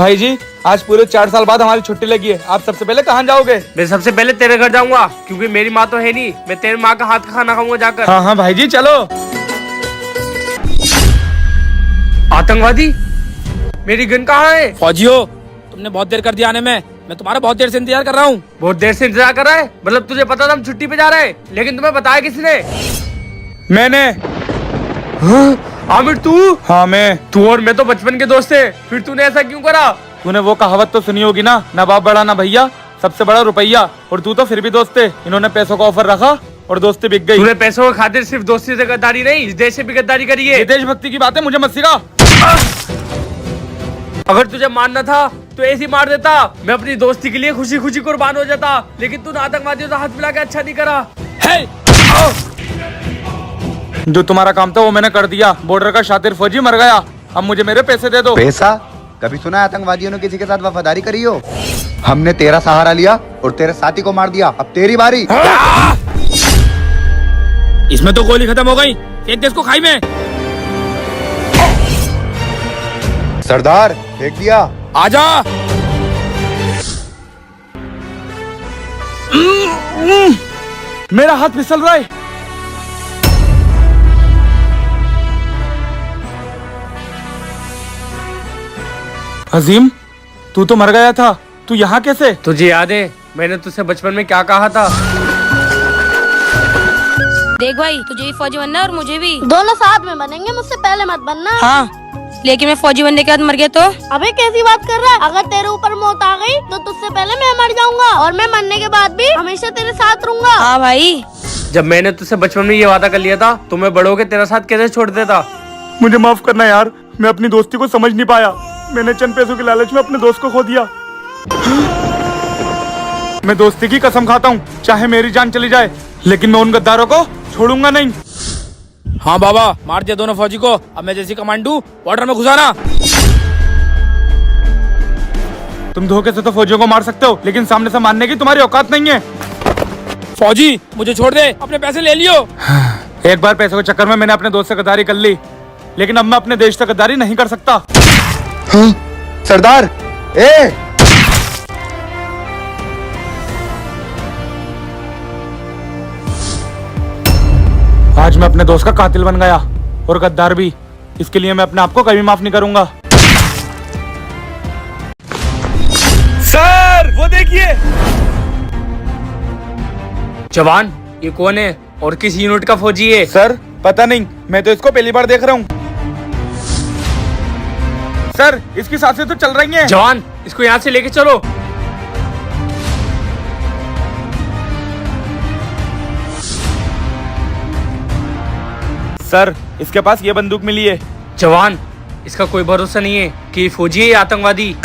भाई जी, आज पूरे 4 साल बाद हमारी छुट्टी लगी है। आप सबसे पहले कहाँ जाओगे? मैं सबसे पहले तेरे घर जाऊंगा, क्योंकि मेरी माँ तो है नहीं। मैं तेरी माँ का हाथ का खाना खाऊंगा जाकर। हाँ हाँ भाई जी, चलो। आतंकवादी, मेरी गन कहाँ है? फौजियों, तुमने बहुत देर कर दिया आने में। मैं तुम्हारा बहुत देर से इंतजार कर रहा हूँ। बहुत देर से इंतजार कर रहा है? मतलब तुझे पता था हम छुट्टी पे जा रहे हैं, लेकिन तुम्हें बताया किसने? मैंने। आमिर तू? हाँ मैं। तू और मैं तो बचपन के दोस्त थे, फिर तूने ऐसा क्यों करा? तूने वो कहावत तो सुनी होगी ना, ना बाप बड़ा ना भैया, सबसे बड़ा रुपया। और तू तो फिर भी दोस्त थे। इन्होंने पैसों का ऑफर रखा और दोस्ती बिक गई। तूने पैसों के खातिर सिर्फ दोस्ती से गद्दारी नहीं, इस देश से भी गद्दारी करी है। ये देशभक्ति की बातें मुझे मत सिखा। अगर तुझे मारना था तो ऐसे ही मार देता। मैं अपनी दोस्ती के लिए खुशी खुशी कुर्बान हो जाता, लेकिन तूने आतंकवादियों से हाथ मिला के अच्छा नहीं करा। जो तुम्हारा काम था वो मैंने कर दिया। बॉर्डर का शातिर फौजी मर गया, अब मुझे मेरे पैसे दे दो। पैसा? कभी सुना है आतंकवादियों ने किसी के साथ वफादारी करी हो? हमने तेरा सहारा लिया और तेरे साथी को मार दिया। अब तेरी बारी। इसमें तो गोली खत्म हो गई। फेंक दे इसको खाई में। सरदार, फेंक दिया। आजा। मेरा हाथ फिसल रहा है। अजीम, तू तो मर गया था, तू यहाँ कैसे? तुझे याद है मैंने तुझसे बचपन में क्या कहा था? देख भाई, तुझे भी फौजी बनना है और मुझे भी। दोनों साथ में बनेंगे, मुझसे पहले मत बनना। हाँ, लेकिन मैं फौजी बनने के बाद मर गया तो? अबे कैसी बात कर रहा है? अगर तेरे ऊपर मौत आ गई तो तुझसे पहले मैं मर जाऊंगा, और मैं मरने के बाद भी हमेशा तेरे साथ रहूंगा। हाँ भाई। जब मैंने तुझसे बचपन में ये वादा कर लिया था तो मैं बड़ों के तेरा साथ कैसे छोड़ देता? मुझे माफ करना यार, मैं अपनी दोस्ती को समझ नहीं पाया। मैंने चंद पैसों के लालच में अपने दोस्त को खो दिया। मैं दोस्ती की कसम खाता हूँ, चाहे मेरी जान चली जाए, लेकिन मैं उन गद्दारों को छोड़ूंगा नहीं। हाँ बाबा, मार दिया दोनों फौजी को। अब मैं जैसी कमांडू बॉर्डर में घुसाना। तुम धोखे से तो फौजियों को मार सकते हो, लेकिन सामने से मारने की तुम्हारी औकात नहीं है। फौजी, मुझे छोड़ दे, अपने पैसे ले लियो। एक बार पैसों के चक्कर में मैंने अपने दोस्त से गद्दारी कर ली, लेकिन अब मैं अपने देश से गद्दारी नहीं कर सकता। सरदार, ए! आज मैं अपने दोस्त का कातिल बन गया और गद्दार भी। इसके लिए मैं अपने आप को कभी माफ नहीं करूंगा। सर, वो देखिए। जवान, ये कौन है और किस यूनिट का फौजी है? सर पता नहीं, मैं तो इसको पहली बार देख रहा हूँ। सर, इसकी सांसें तो चल रही हैं। जवान, इसको यहाँ से लेके चलो। सर, इसके पास ये बंदूक मिली है। जवान, इसका कोई भरोसा नहीं है कि ये फौजी है या आतंकवादी।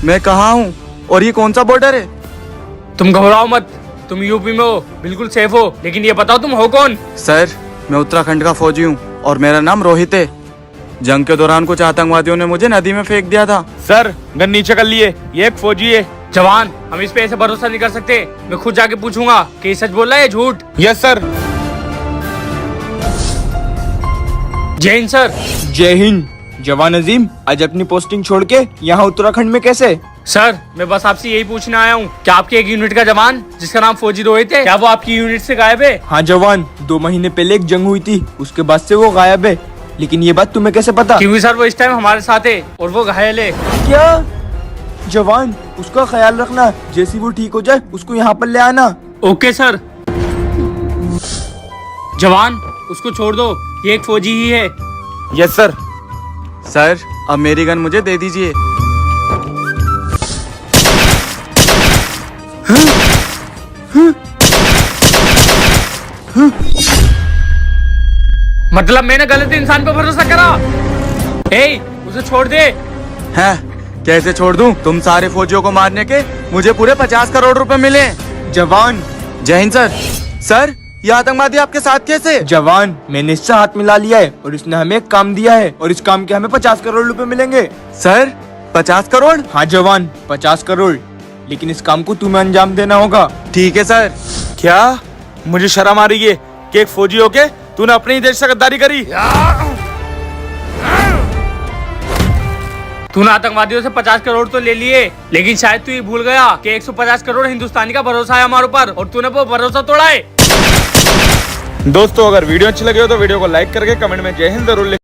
मैं कहाँ हूँ और ये कौन सा बॉर्डर है? तुम घबराओ मत, तुम यूपी में हो, बिल्कुल सेफ हो। लेकिन ये बताओ तुम हो कौन? सर, मैं उत्तराखंड का फौजी हूँ और मेरा नाम रोहित है। जंग के दौरान कुछ आतंकवादियों ने मुझे नदी में फेंक दिया था। सर, गन नीचे कर लिए, ये एक फौजी है। जवान, हम इस पे ऐसे भरोसा नहीं कर सकते। मैं खुद जाके पूछूंगा कि ये सच बोल रहा है या झूठ। Yes sir. जय हिंद सर। जय हिंद। जवान अजीम, आज अपनी पोस्टिंग छोड़ के यहाँ उत्तराखंड में कैसे? सर, मैं बस आपसे यही पूछने आया हूँ, क्या आपके एक यूनिट का जवान जिसका नाम फौजी रोहित है, क्या वो आपकी यूनिट से गायब है? हाँ जवान, 2 महीने पहले एक जंग हुई थी, उसके बाद से वो गायब है। लेकिन ये बात तुम्हें कैसे पता? क्योंकि सर वो इस टाइम हमारे साथ है और वो घायल है। क्या? जवान, उसका ख्याल रखना, जैसे वो ठीक हो जाए उसको यहाँ पर ले आना। Okay sir. जवान, उसको छोड़ दो, ये एक फौजी ही है। Yes sir. सर, अब मेरी गन मुझे दे दीजिए। मतलब मैंने गलत इंसान पे भरोसा करा? ए, उसे छोड़ दे। हैं? कैसे छोड़ दूं? तुम सारे फौजियों को मारने के मुझे पूरे 50 करोड़ रुपए मिले। जवान। जय हिंद सर। सर, ये आतंकवादी आपके साथ कैसे? जवान, मैंने इससे हाथ मिला लिया है और इसने हमें एक काम दिया है और इस काम के हमें 50 करोड़ रुपए मिलेंगे। सर, 50 करोड़? हाँ जवान, 50 करोड़, लेकिन इस काम को तुम्हें अंजाम देना होगा। ठीक है सर। क्या? मुझे शर्म आ रही है कि एक फौजी होके तूने अपने ही देश से गद्दारी करी। तूने आतंकवादियों से 50 करोड़ तो ले लिए, लेकिन शायद तू ये भूल गया कि 150 करोड़ हिंदुस्तानी का भरोसा है हमारे ऊपर, और तूने वो भरोसा तोड़ा है। दोस्तों अगर वीडियो अच्छी लगी हो तो वीडियो को लाइक करके कमेंट में जय हिंद जरूर लिख।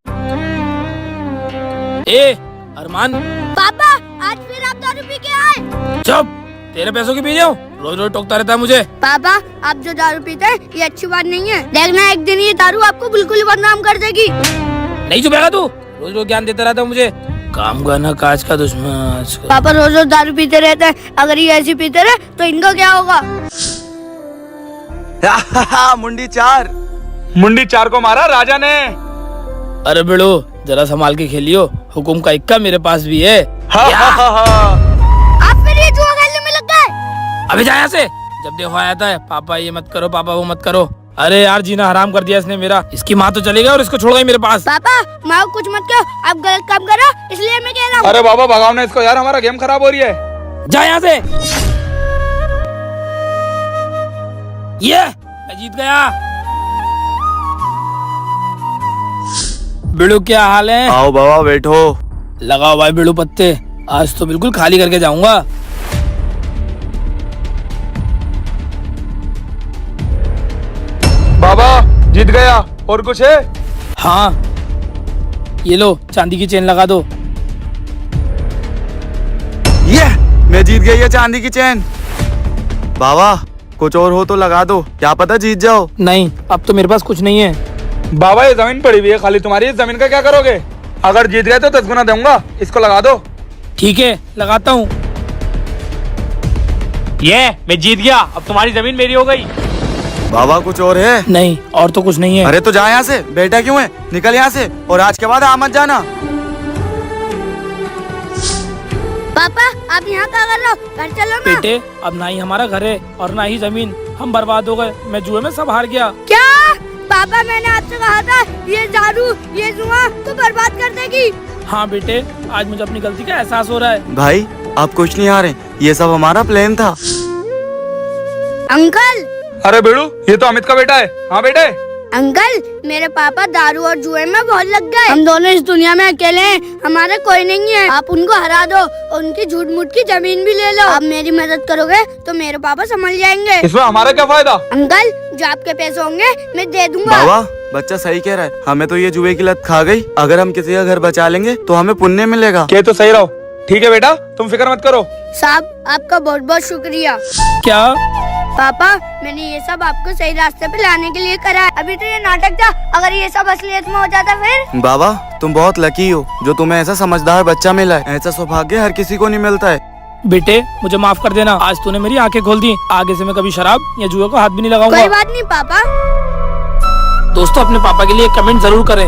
ए अरमान, पापा आज फिर आप दारू पी के आए। चुप, तेरे पैसों की पी रहा हूँ, रोज रोज टोकता रहता है मुझे। पापा आप जो दारू पीते हैं ये अच्छी बात नहीं है, देखना एक दिन ये दारू आपको बिल्कुल ही बदनाम कर देगी। नहीं चुपेगा तू, रोज रोज ज्ञान देता रहता है मुझे। काम का ना काज का दुश्मन आजकल। पापा रोज रोज दारू पीते रहते हैं, अगर ये ऐसे पीते रहे तो इनका क्या होगा। मुंडी 4। मुंडी 4 को मारा राजा ने। अरे बेड़ो जरा संभाल के खेलियो, हुकुम का इक्का मेरे पास भी है। आप फिर ये जुआ खेलने में लग गए। अबे जा यहाँ से, जब देखो आता है पापा ये मत करो, पापा वो मत करो। अरे यार जीना हराम कर दिया इसने मेरा। इसकी माँ तो चली गई और इसको छोड़ गई मेरे पास। पापा माँ कुछ मत करो, आप गलत काम कर रहे हो इसलिए मैं कह रहा हूँ। अरे बाबा भगाओ ना इसको यार, हमारा गेम खराब हो रही है। जा यहाँ से। ये मैं जीत गया। बिड़ू क्या हाल है? आओ बाबा बैठो। लगाओ भाई बिड़ू पत्ते, आज तो बिल्कुल खाली करके जाऊंगा। बाबा जीत गया, और कुछ है? हाँ ये लो चांदी की चेन लगा दो। ये मैं जीत गई है चांदी की चेन। बाबा कुछ और हो तो लगा दो, क्या पता जीत जाओ। नहीं अब तो मेरे पास कुछ नहीं है। बाबा ये जमीन पड़ी हुई है खाली, तुम्हारी इस जमीन का क्या करोगे? अगर जीत गए तो 10 गुना दूंगा, इसको लगा दो। ठीक है लगाता हूँ। ये मैं जीत गया, अब तुम्हारी जमीन मेरी हो गई। बाबा कुछ और है? नहीं और तो कुछ नहीं है। अरे तो जा यहाँ से, बेटा क्यों है, निकल यहाँ से, और आज के बाद आ मत जाना। पापा आप यहाँ क्या कर रहे हो, घर चलो ना। बेटे अब ना ही हमारा घर है और ना ही जमीन, हम बर्बाद हो गए। मैं जुए में सब हार गया। क्या पापा मैंने आपसे कहा था ये दारू ये जुआ तो बर्बाद कर देगी। हाँ बेटे आज मुझे अपनी गलती का एहसास हो रहा है। भाई आप कुछ नहीं हारे, ये सब हमारा प्लान था। अंकल अरे बेड़ू ये तो अमित का बेटा है। हाँ बेटे। अंकल मेरे पापा दारू और जुए में बहुत लग गए, हम दोनों इस दुनिया में अकेले हैं, हमारा कोई नहीं है। आप उनको हरा दो और उनकी झूठ मूठ की जमीन भी ले लो। आप मेरी मदद करोगे तो मेरे पापा संभल जाएंगे। इसमें हमारा क्या फायदा? अंकल जो आपके पैसे होंगे मैं दे दूंगा। बाबा बच्चा सही कह रहा है, हमें तो ये जुए की लत खा गई। अगर हम किसी का घर बचा लेंगे तो हमें पुण्य मिलेगा। क्या तो सही रहो। ठीक है बेटा तुम फिक्र मत करो। साहब आपका बहुत बहुत शुक्रिया। क्या? पापा मैंने ये सब आपको सही रास्ते पे लाने के लिए करा है, अभी तो ये नाटक था, अगर ये सब असलियत में हो जाता फिर। बाबा तुम बहुत लकी हो जो तुम्हें ऐसा समझदार बच्चा मिला है, ऐसा सौभाग्य हर किसी को नहीं मिलता है। बेटे मुझे माफ कर देना, आज तूने मेरी आंखें खोल दी। आगे से मैं कभी शराब या जुए को हाथ भी नहीं लगाऊंगा। कोई बात नहीं पापा। दोस्तों अपने पापा के लिए कमेंट जरूर करें।